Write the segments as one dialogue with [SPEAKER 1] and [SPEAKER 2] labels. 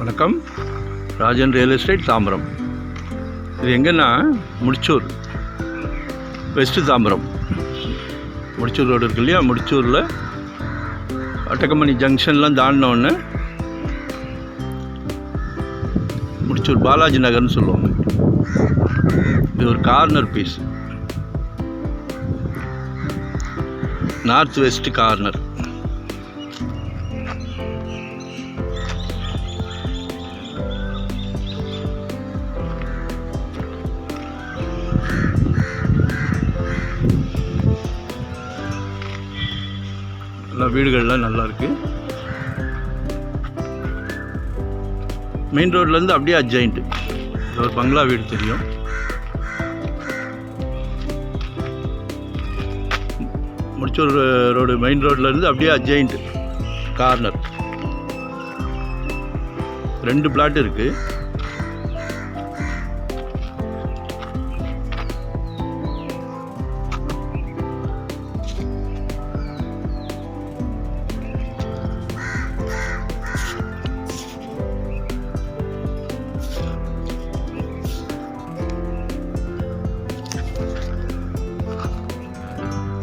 [SPEAKER 1] வணக்கம். Rajan real estate Tambaram. இது எங்கன்னா முடிச்சூர் வெஸ்ட்டு தாம்பரம். முடிச்சூர் ரோடு இருக்கு இல்லையா, முடிச்சூரில் அட்டக்கம்பனி ஜங்ஷன்லாம் தாண்டினோடனே முடிச்சூர் பாலாஜி நகர்னு சொல்லுவாங்க. இது ஒரு corner piece, north west corner. எல்லா வீடுகள்லாம் நல்லாயிருக்கு. மெயின் ரோட்லேருந்து அப்படியே அட்ஜாயிண்ட்டு ஒரு பங்களா வீடு தெரியும். முடிச்சூர் ரோடு மெயின் ரோட்லேருந்து அப்படியே அட்ஜாயிண்ட்டு கார்னர். 2 பிளாட் இருக்குது.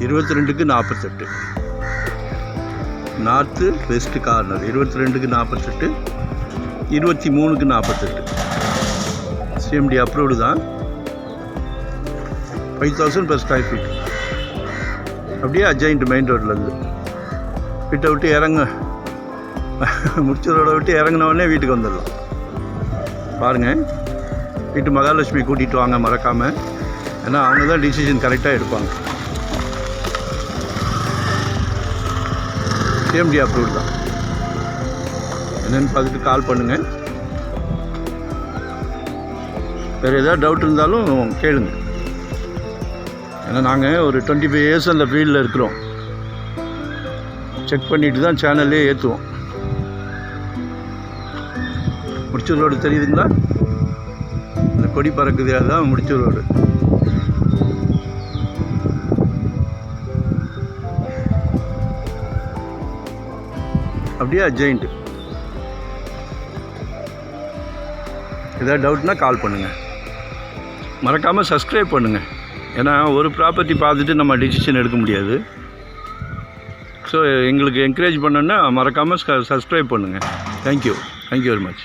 [SPEAKER 1] இருபத்தி 48 north west corner. 22 48, 23 48. CMD approved தான். 5000 per square feet. அப்படியே அட்ஜாயிண்ட் மெயின் ரோட்லேருந்து வீட்டை விட்டு முடிச்ச ரோடை விட்டு இறங்கினோடனே வீட்டுக்கு வந்துடலாம். பாருங்கள், வீட்டு மகாலட்சுமி கூட்டிகிட்டு வாங்க மறக்காமல். ஏன்னா அவங்க தான் டிசிஷன் கரெக்டாக எடுப்பாங்க. சிஎம்டி அப்ரூவ்டு தான். என்னென்னு பார்த்துட்டு கால் பண்ணுங்கள். வேறு ஏதாவது டவுட் இருந்தாலும் கேளுங்க. ஏன்னா நாங்கள் ஒரு 25 years அந்த ஃபீல்டில் இருக்கிறோம். செக் பண்ணிட்டு தான் சேனல்லே ஏற்றுவோம். முடிச்சூர் ரோடு தெரியுதுங்களா? இந்த கொடி பறக்குது, அதுதான் முடிச்சூர் ரோடு. அப்படியே அட்ஜாயிண்ட்டு. ஏதாவது டவுட்னா கால் பண்ணுங்கள். மறக்காமல் சப்ஸ்கிரைப் பண்ணுங்கள். ஏன்னா ஒரு ப்ராப்பர்ட்டி பார்த்துட்டு நம்ம டிசிஷன் எடுக்க முடியாது. ஸோ எங்களுக்கு என்கரேஜ் பண்ணோன்னா மறக்காமல் சப்ஸ்கிரைப் பண்ணுங்கள். Thank you very much.